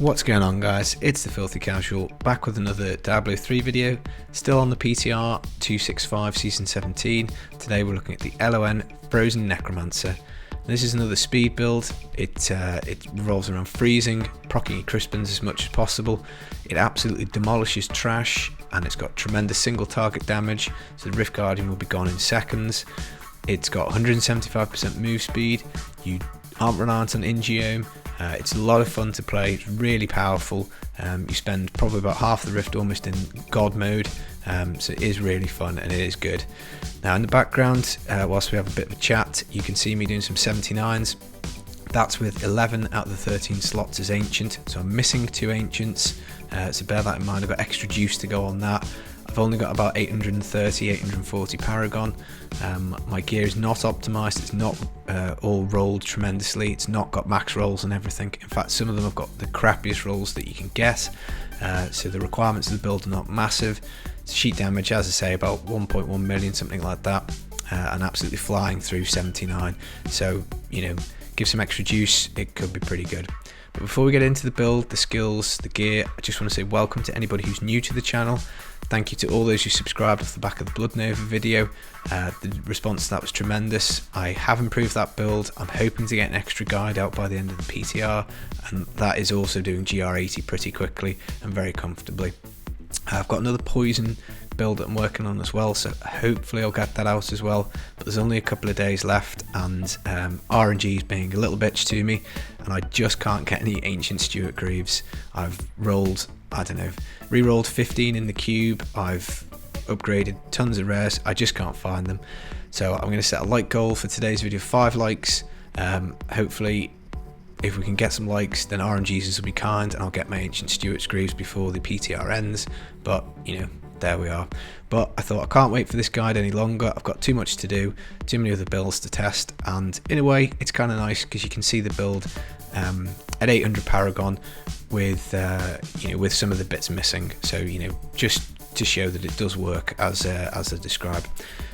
What's going on, guys? It's the Filthy Casual, back with another Diablo 3 video, still on the PTR 265 Season 17. Today we're looking at the LON Frozen Necromancer. This is another speed build. It revolves around freezing, proccing your Krisbins as much as possible. It absolutely demolishes trash, and it's got tremendous single target damage, so the Rift Guardian will be gone in seconds. It's got 175% move speed. You aren't reliant on Ingeome. It's a lot of fun to play. It's really powerful. You spend probably about half the Rift almost in God mode, so it is really fun and it is good. Now in the background, whilst we have a bit of a chat, you can see me doing some 79s. That's with 11 out of the 13 slots as Ancient, so I'm missing 2 Ancients, so bear that in mind. I've got extra juice to go on that. I've only got about 830, 840 Paragon. My gear is not optimized, it's not all rolled tremendously, it's not got max rolls and everything. In fact, some of them have got the crappiest rolls that you can get, so the requirements of the build are not massive. Sheet damage, as I say, about 1.1 million, something like that, and absolutely flying through 79. So, you know, give some extra juice, it could be pretty good. But before we get into the build, the skills, the gear, I just want to say welcome to anybody who's new to the channel. Thank you to all those who subscribed off the back of the Blood Nova video. The response to that was tremendous. I have improved that build. I'm hoping to get an extra guide out by the end of the PTR, and that is also doing GR80 pretty quickly and very comfortably. I've got another poison build that I'm working on as well, so hopefully I'll get that out as well, but there's only a couple of days left, and RNG is being a little bitch to me, and I just can't get any Ancient Stuart Greaves. I've rolled, I don't know, re-rolled 15 in the cube, I've upgraded tons of rares, I just can't find them. So I'm going to set a like goal for today's video, 5 likes. Hopefully if we can get some likes, then RNGs will be kind and I'll get my Ancient Stuart Greaves before the PTR ends, but you know, there we are. But I thought I can't wait for this guide any longer. I've got too much to do, too many other builds to test, and in a way it's kind of nice because you can see the build at 800 Paragon with you know, with some of the bits missing, so you know, just to show that it does work as I described.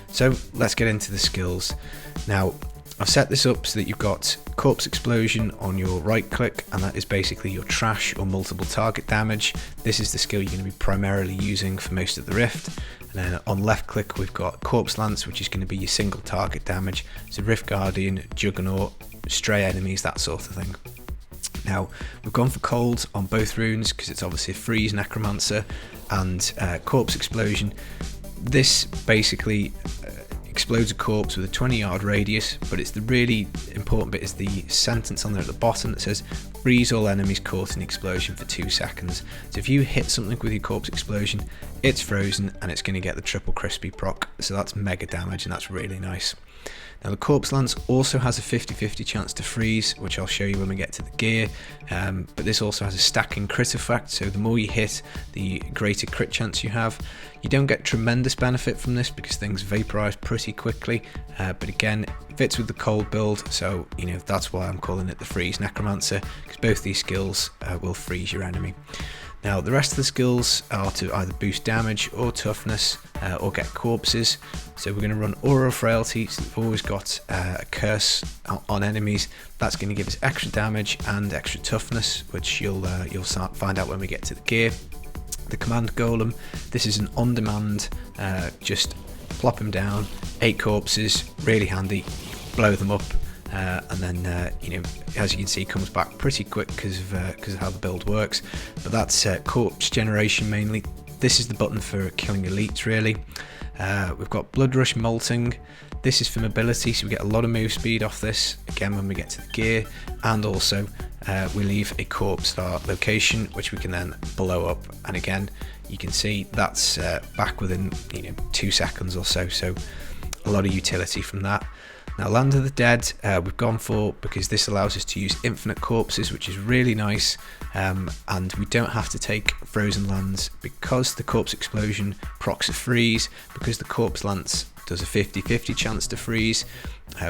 So let's get into the skills. Now I've set this up so that you've got Corpse Explosion on your right click, and that is basically your trash or multiple target damage. This is the skill you're going to be primarily using for most of the Rift. And then on left click we've got Corpse Lance, which is going to be your single target damage. So Rift Guardian, Juggernaut, stray enemies, that sort of thing. Now we've gone for cold on both runes because it's obviously a freeze Necromancer, and Corpse Explosion. This basically explodes a corpse with a 20-yard radius, but it's the really important bit is the sentence on there at the bottom that says freeze all enemies caught in the explosion for 2 seconds. So if you hit something with your Corpse Explosion, it's frozen and it's going to get the triple crispy proc, so that's mega damage and that's really nice. Now the Corpse Lance also has a 50-50 chance to freeze, which I'll show you when we get to the gear, but this also has a stacking crit effect, so the more you hit, the greater crit chance you have. You don't get tremendous benefit from this because things vaporize pretty quickly, but again, it fits with the cold build, so you know, that's why I'm calling it the Freeze Necromancer, because both these skills will freeze your enemy. Now the rest of the skills are to either boost damage or toughness, or get corpses. So we're going to run Aura of Frailty, so we've always got a curse on enemies. That's going to give us extra damage and extra toughness, which you'll find out when we get to the gear. The Command Golem, this is an on-demand, just plop them down, 8 corpses, really handy, blow them up. And then you know, as you can see, comes back pretty quick because of how the build works. But that's corpse generation mainly. This is the button for killing elites really. We've got Blood Rush Molting. This is for mobility, so we get a lot of move speed off this again when we get to the gear, and also we leave a corpse at our location which we can then blow up, and again you can see that's back within, you know, 2 seconds or so, so a lot of utility from that. Now Land of the Dead we've gone for because this allows us to use infinite corpses, which is really nice, and we don't have to take frozen lands because the Corpse Explosion procs a freeze, because the Corpse Lance does a 50-50 chance to freeze.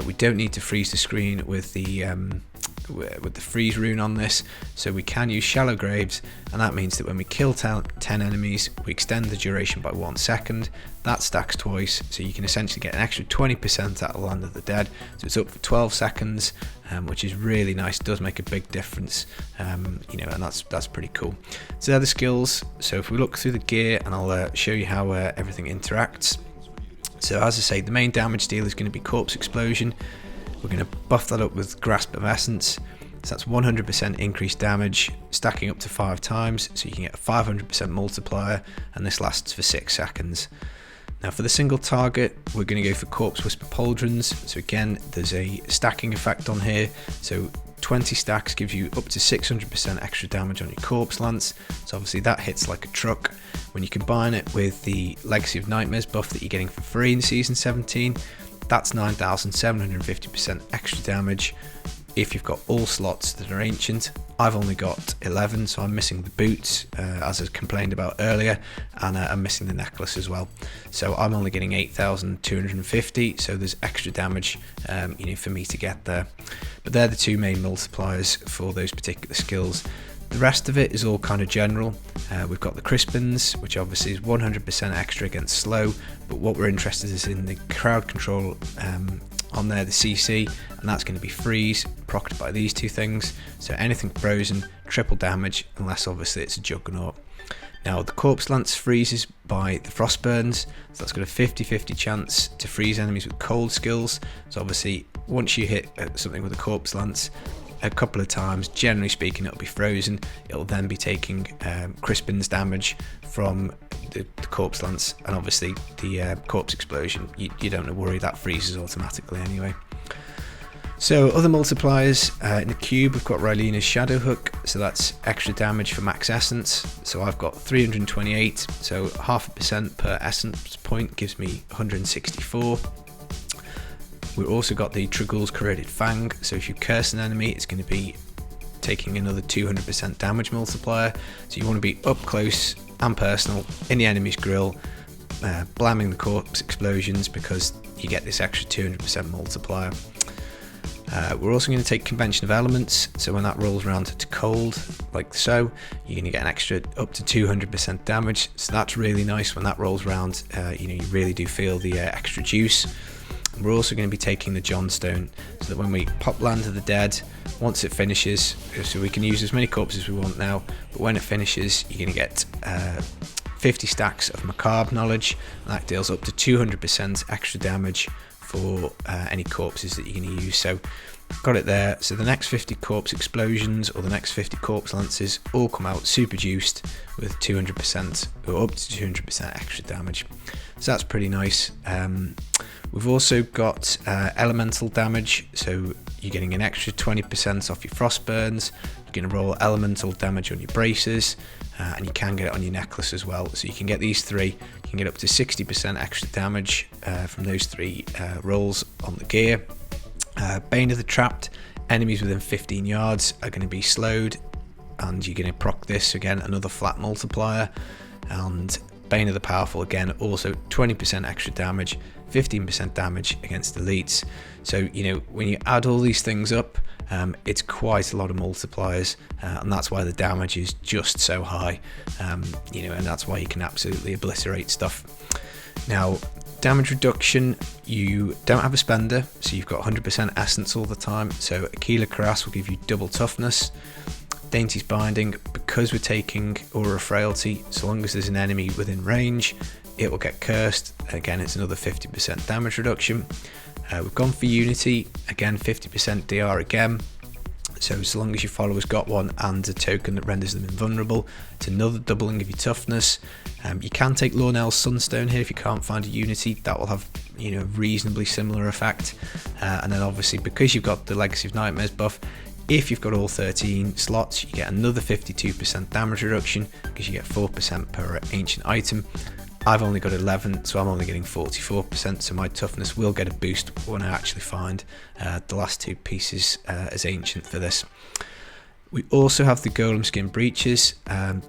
We don't need to freeze the screen with the freeze rune on this, so we can use Shallow Graves, and that means that when we kill 10 enemies we extend the duration by 1 second. That stacks twice, so you can essentially get an extra 20% out of Land of the Dead, so it's up for 12 seconds, which is really nice. It does make a big difference, you know, and that's pretty cool. So they're the skills. So if we look through the gear, and I'll show you how everything interacts. So as I say, the main damage deal is going to be Corpse Explosion. We're going to buff that up with Grasp of Essence. So that's 100% increased damage, stacking up to 5 times, so you can get a 500% multiplier, and this lasts for 6 seconds. Now for the single target, we're going to go for Corpse Whisper Pauldrons. So again, there's a stacking effect on here. So 20 stacks gives you up to 600% extra damage on your Corpse Lance. So obviously that hits like a truck. When you combine it with the Legacy of Nightmares buff that you're getting for free in Season 17, that's 9,750% extra damage if you've got all slots that are ancient. I've only got 11, so I'm missing the boots, as I complained about earlier, and I'm missing the necklace as well. So I'm only getting 8,250, so there's extra damage, you know, for me to get there. But they're the two main multipliers for those particular skills. The rest of it is all kind of general. We've got the Krisbins, which obviously is 100% extra against slow, but what we're interested in is in the crowd control on there, the CC, and that's going to be freeze, procced by these two things. So anything frozen, triple damage, unless obviously it's a juggernaut. Now the Corpse Lance freezes by the frost burns, so that's got a 50-50 chance to freeze enemies with cold skills. So obviously once you hit something with a Corpse Lance a couple of times, generally speaking it'll be frozen. It'll then be taking Krisbins damage from the Corpse Lance, and obviously the Corpse Explosion, you don't worry, that freezes automatically anyway. So other multipliers, in the cube we've got Rylena's Shadow Hook, so that's extra damage for max essence. So I've got 328, so 0.5% per essence point gives me 164. We've also got the Tragul's Corroded Fang, so if you curse an enemy it's going to be taking another 200% damage multiplier. So you want to be up close and personal in the enemy's grill, blamming the Corpse Explosions, because you get this extra 200% multiplier. We're also going to take Convention of Elements, so when that rolls around to cold, like so, you're going to get an extra up to 200% damage, so that's really nice. When that rolls around, you know, you really do feel the extra juice. And we're also going to be taking the Johnstone, so that when we pop Land of the Dead, once it finishes, so we can use as many corpses as we want now, but when it finishes, you're going to get 50 stacks of Macabre Knowledge, and that deals up to 200% extra damage for any corpses that you're going to use. So got it there. So the next 50 Corpse Explosions or the next 50 Corpse Lances all come out super juiced with 200% or up to 200% extra damage. So that's pretty nice. We've also got elemental damage, so you're getting an extra 20% off your frost burns. You're going to roll elemental damage on your braces, and you can get it on your necklace as well. So you can get these three. You can get up to 60% extra damage from those three rolls on the gear. Bane of the Trapped, enemies within 15 yards are going to be slowed, and you're going to proc this again, another flat multiplier. And Bane of the Powerful, again, also 20% extra damage, 15% damage against elites. So, you know, when you add all these things up, it's quite a lot of multipliers, and that's why the damage is just so high, you know, and that's why you can absolutely obliterate stuff. Now, damage reduction, you don't have a spender, so you've got 100% essence all the time. So Aquila Cuirass will give you double toughness. Dainty's Binding, because we're taking Aura of Frailty, so long as there's an enemy within range, it will get cursed. Again, it's another 50% damage reduction. We've gone for Unity, again 50% DR again. So long as your follower's got one and a token that renders them invulnerable, it's another doubling of your toughness. You can take Lornell's Sunstone here if you can't find a Unity. That will have, you know, reasonably similar effect. And then obviously, because you've got the Legacy of Nightmares buff, if you've got all 13 slots, you get another 52% damage reduction because you get 4% per ancient item. I've only got 11, so I'm only getting 44%, so my toughness will get a boost when I actually find the last two pieces as ancient for this. We also have the Golem Skin Breaches.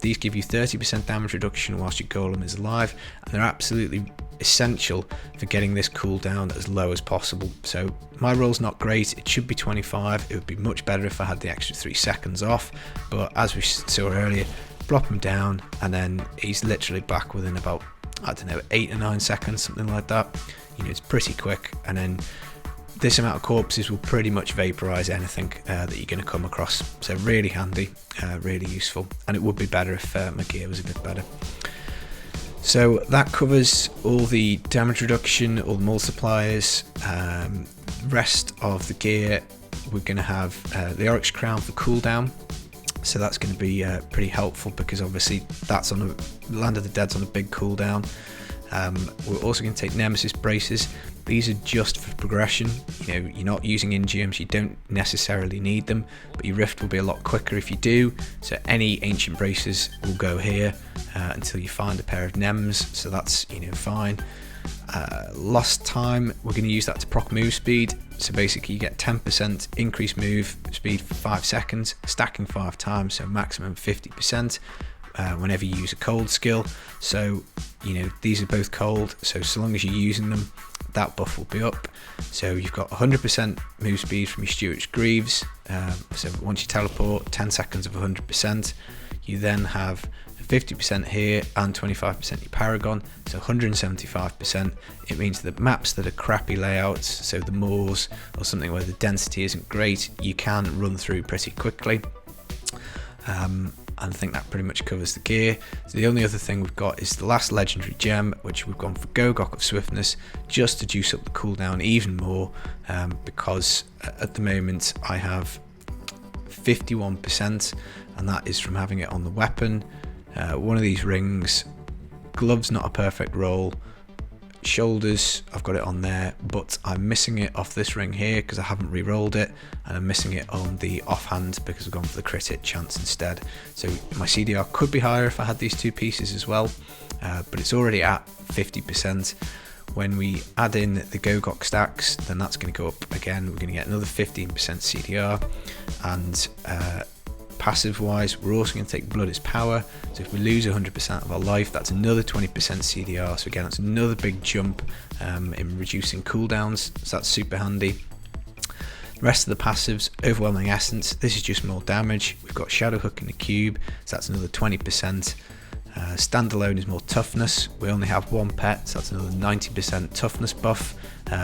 These give you 30% damage reduction whilst your Golem is alive, and they're absolutely essential for getting this cooldown as low as possible. So my roll's not great, it should be 25, it would be much better if I had the extra 3 seconds off, but as we saw earlier, drop him down and then he's literally back within about, I don't know, 8 or 9 seconds, something like that. You know, it's pretty quick, and then this amount of corpses will pretty much vaporize anything that you're going to come across. So really handy, really useful, and it would be better if my gear was a bit better. So that covers all the damage reduction, all the multipliers. Rest of the gear, we're going to have the Oryx Crown for cooldown. So that's going to be pretty helpful, because obviously that's on a Land of the Dead's on a big cooldown. We're also going to take Nemesis braces. These are just for progression. You know, you're not using Ingeums, you don't necessarily need them, but your rift will be a lot quicker if you do. So any ancient braces will go here until you find a pair of Nems. So that's, you know, fine. Lost time, we're going to use that to proc move speed. So basically you get 10% increased move speed for 5 seconds, stacking 5 times, so maximum 50%. Whenever you use a cold skill. So, you know, these are both cold, so long as you're using them, that buff will be up. So you've got 100% move speed from your Stewart's Greaves. So once you teleport, 10 seconds of 100%. You then have 50% here and 25% your Paragon, so 175%. It means that maps that are crappy layouts, so the moors or something where the density isn't great, you can run through pretty quickly. And I think that pretty much covers the gear. So the only other thing we've got is the last legendary gem, which we've gone for Gogok of Swiftness, just to juice up the cooldown even more, because at the moment I have 51%, and that is from having it on the weapon. One of these rings, gloves not a perfect roll, shoulders I've got it on there, but I'm missing it off this ring here because I haven't re-rolled it, and I'm missing it on the offhand because I've gone for the crit hit chance instead. So my CDR could be higher if I had these two pieces as well, but it's already at 50%. When we add in the Gogok stacks, then that's going to go up again. We're going to get another 15% CDR, and passive wise, we're also going to take Blood is Power. So if we lose 100% of our life, that's another 20% CDR. So again, that's another big jump in reducing cooldowns. So that's super handy. The rest of the passives, Overwhelming Essence, this is just more damage. We've got Shadow Hook in the cube, so that's another 20%. Standalone is more toughness. We only have one pet, so that's another 90% toughness buff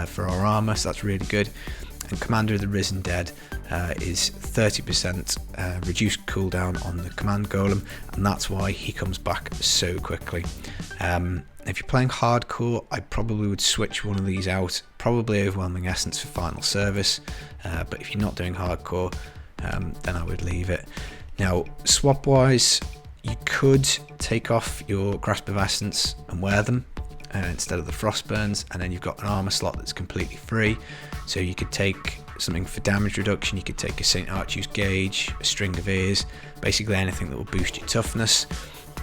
for our armor, so that's really good. And Commander of the Risen Dead is 30% reduced cooldown on the command golem, and that's why he comes back so quickly. If you're playing hardcore, I probably would switch one of these out, probably Overwhelming Essence for final service, but if you're not doing hardcore, then I would leave it. Now, swap wise, you could take off your Grasp of Essence and wear them instead of the Frostburns, and then you've got an armor slot that's completely free. So you could take something for damage reduction, you could take a St. Archie's Gauge, a String of Ears, basically anything that will boost your toughness.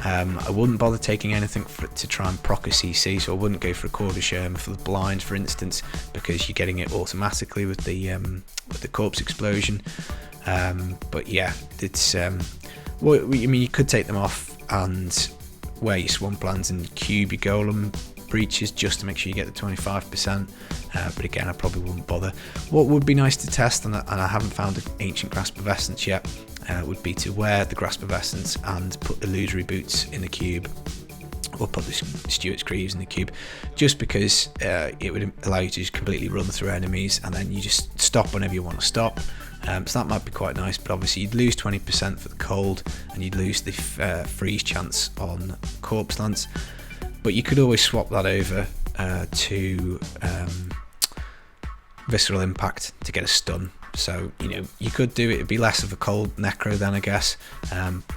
I wouldn't bother taking anything to try and proc a CC, so I wouldn't go for a Quarter for the blind, for instance, because you're getting it automatically with the corpse explosion. But yeah, it's well, I mean, you could take them off and wear your Swamplands and cube your golem breaches just to make sure you get the 25%, but again, I probably wouldn't bother. What would be nice to test, and I haven't found an Ancient Grasp of Essence yet, would be to wear the Grasp of Essence and put Illusory Boots in the cube, or put the Stewart's Greaves in the cube, just because it would allow you to just completely run through enemies, and then you just stop whenever you want to stop. So that might be quite nice, but obviously you'd lose 20% for the cold, and you'd lose the freeze chance on Corpse Lance. But you could always swap that over to Visceral Impact to get a stun. So, you know, you could do it, it'd be less of a cold necro then, I guess.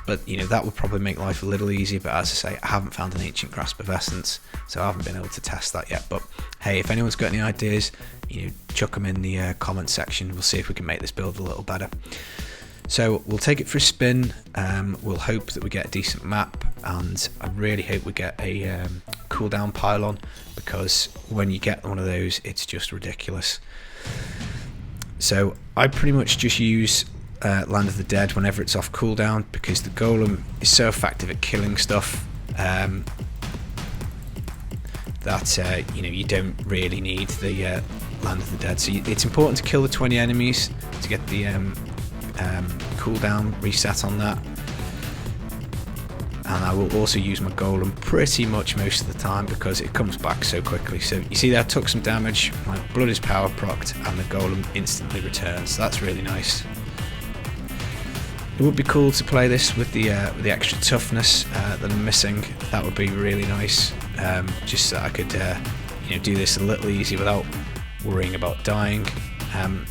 But, you know, that would probably make life a little easier. But as I say, I haven't found an Ancient Grasp of Essence, so I haven't been able to test that yet. But hey, if anyone's got any ideas, you know, chuck them in the comment section. We'll see if we can make this build a little better. So we'll take it for a spin. We'll hope that we get a decent map, and I really hope we get a cooldown pylon, because when you get one of those, it's just ridiculous. So I pretty much just use Land of the Dead whenever it's off cooldown, because the golem is so effective at killing stuff that you know, you don't really need the Land of the Dead. So it's important to kill the 20 enemies to get the cooldown reset on that. and I will also use my golem pretty much most of the time because it comes back so quickly. So you see there, I took some damage, my blood is power procced, and the golem instantly returns. So that's really nice. It would be cool to play this with the extra toughness that I'm missing. That would be really nice, just so I could do this a little easier without worrying about dying.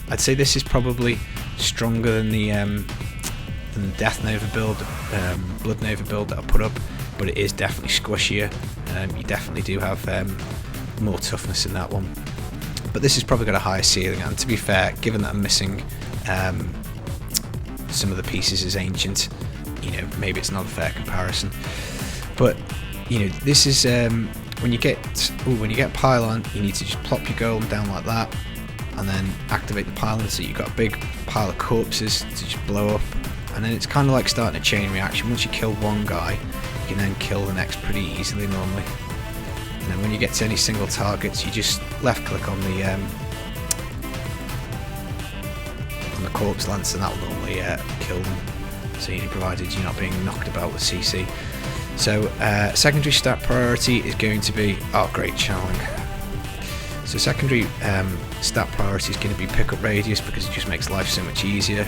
I'd say this is probably stronger than the Death Nova build, Blood Nova build that I put up, but it is definitely squishier. You definitely do have more toughness in that one. But this has probably got a higher ceiling, and to be fair, given that I'm missing some of the pieces as ancient, maybe it's not a fair comparison. But this is when you get pylon, you need to just plop your golem down like that, and then activate the pylon, so you've got a big pile of corpses to just blow up, and then it's kind of like starting a chain reaction. Once you kill one guy, you can then kill the next pretty easily normally. And then when you get to any single targets, you just left click on the corpse lance, and that will normally kill them, so provided you're not being knocked about with CC. So secondary stat priority is going to be, oh great, channeling. So secondary stat priority is going to be pickup radius, because it just makes life so much easier.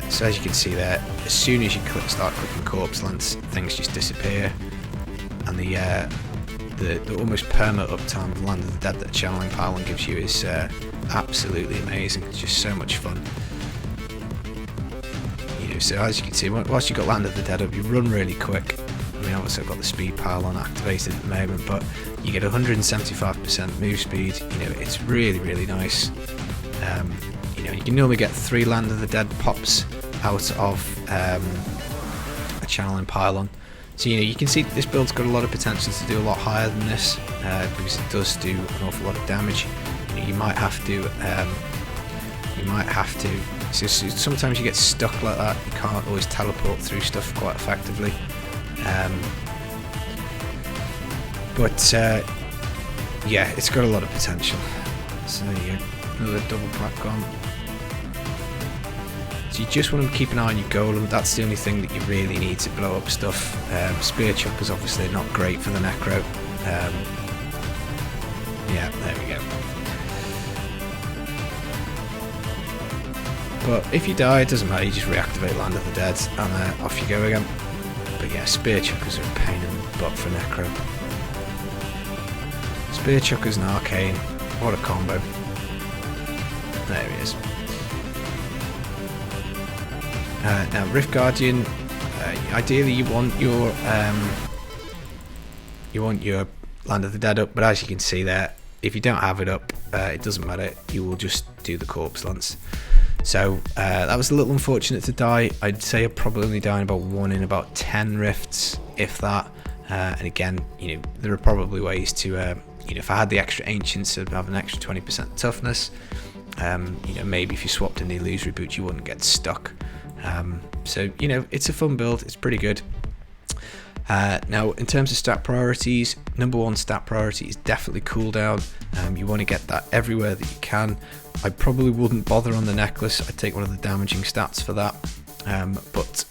So as you can see there, as soon as you start clicking corpse lance, things just disappear, and the almost perma uptime of Land of the Dead that channeling pylon gives you is absolutely amazing. It's just so much fun. So as you can see, whilst you've got Land of the Dead up, you run really quick. I mean, obviously I've got the speed pylon activated at the moment, but you get 175% move speed. It's really, really nice. You can normally get 3 Land of the Dead pops out of a channeling pylon. So you can see this build's got a lot of potential to do a lot higher than this, because it does do an awful lot of damage. You might have to. So sometimes you get stuck like that. You can't always teleport through stuff quite effectively. But yeah, it's got a lot of potential. So there you go, another double Paragon. So you just want to keep an eye on your golem. That's the only thing that you really need to blow up stuff. Spear chuckers obviously not great for the Necro. Yeah, there we go. But if you die, it doesn't matter, you just reactivate Land of the Dead, and off you go again. But yeah, spear chuckers are a pain in the butt for Necro. Spear chuckers and arcane, what a combo. There he is. Now Rift Guardian, ideally you want your Land of the Dead up, but as you can see there, if you don't have it up, it doesn't matter, you will just do the corpse lance. So that was a little unfortunate to die. I'd say I'd probably only die in about 1 in about 10 rifts, if that. And again, there are probably ways to, if I had the extra ancients, I'd have an extra 20% toughness. Maybe if you swapped in the illusory boots, you wouldn't get stuck. So it's a fun build. It's pretty good. Now, in terms of stat priorities, number 1 stat priority is definitely cooldown. You want to get that everywhere that you can. I probably wouldn't bother on the necklace. I'd take one of the damaging stats for that. But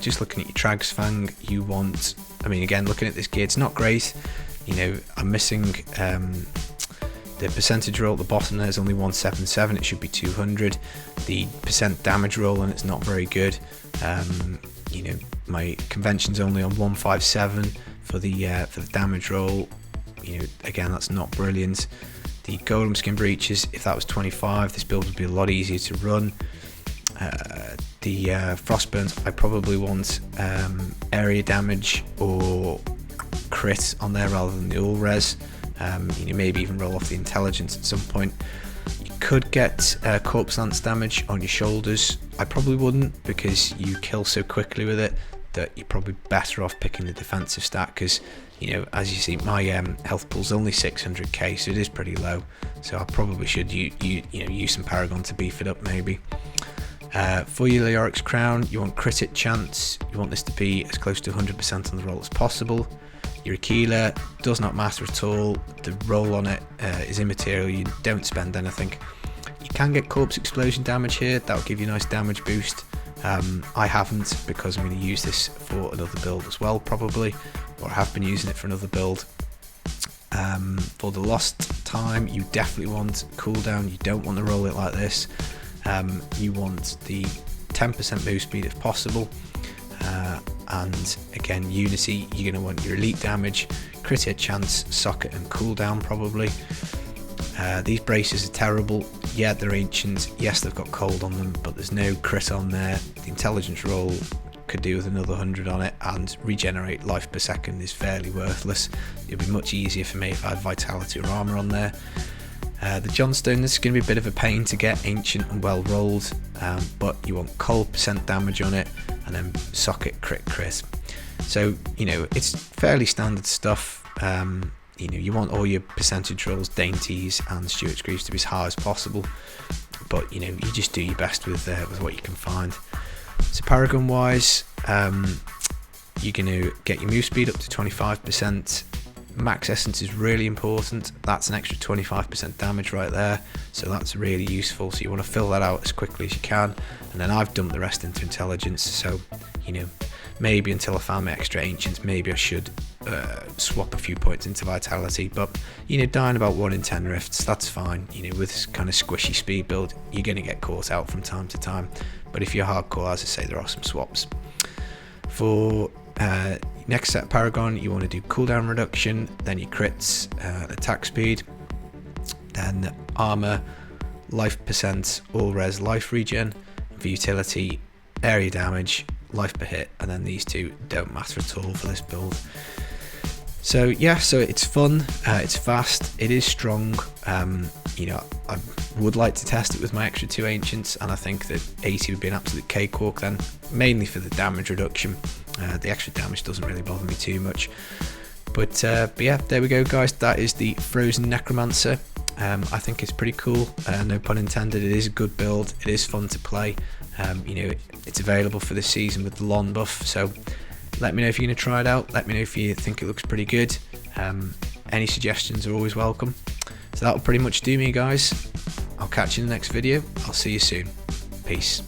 just looking at your Trag's Fang, you want, again, looking at this gear, it's not great. I'm missing the percentage roll at the bottom. There's only 177. It should be 200. The percent damage roll, and it's not very good. My convention's only on 157 for the damage roll. Again, that's not brilliant. The golem skin breaches, if that was 25, this build would be a lot easier to run. The frostburns, I probably want area damage or crit on there rather than the all res. Maybe even roll off the intelligence at some point. You could get corpse lance damage on your shoulders. I probably wouldn't, because you kill so quickly with it that you're probably better off picking the defensive stat, because as you see, my health pool's only 600k, so it is pretty low. So I probably should use some Paragon to beef it up maybe. For your Leoric's Crown, you want crit hit chance. You want this to be as close to 100% on the roll as possible. Your Aquila does not matter at all. The roll on it is immaterial. You don't spend anything. You can get corpse explosion damage here. That'll give you a nice damage boost. I haven't, because I'm going to use this for another build as well probably, or I have been using it for another build. For the lost time, you definitely want cooldown. You don't want to roll it like this. You want the 10% move speed if possible, and again unity, you're going to want your elite damage, crit hit chance, socket and cooldown probably. These braces are terrible. Yeah, they're ancient, yes they've got cold on them, but there's no crit on there. The intelligence roll could do with another 100 on it, and regenerate life per second is fairly worthless. It would be much easier for me if I had vitality or armor on there. The Johnstone, this is going to be a bit of a pain to get ancient and well rolled, but you want cold percent damage on it, and then socket crit. So you know, it's fairly standard stuff. You know, you want all your percentage rolls, dainties and Stewart's Greaves to be as high as possible, but you know, you just do your best with what you can find. So Paragon wise, you're going to get your move speed up to 25%. Max essence is really important. That's an extra 25% damage right there, so that's really useful. So you want to fill that out as quickly as you can, and then I've dumped the rest into intelligence. So you know, maybe until I found my extra ancients, maybe I should swap a few points into vitality, but you know, dying about 1 in 10 rifts, that's fine. You know, with this kind of squishy speed build, you're going to get caught out from time to time, but if you're hardcore, as I say, there are some swaps. For next set Paragon, you want to do cooldown reduction, then your crits, attack speed, then armor, life percent, all res life regen. For utility, area damage, life per hit, and then these two don't matter at all for this build. So yeah, so it's fun, it's fast, it is strong. You know, I would like to test it with my extra 2 ancients, and I think that 80 would be an absolute cakewalk then, mainly for the damage reduction. The extra damage doesn't really bother me too much, but yeah, there we go guys, that is the Frozen Necromancer. I think it's pretty cool, no pun intended. It is a good build, it is fun to play. You know, it's available for this season with the LON buff, so let me know if you're going to try it out. Let me know if you think it looks pretty good. Any suggestions are always welcome. So that'll pretty much do me guys. I'll catch you in the next video. I'll see you soon. Peace.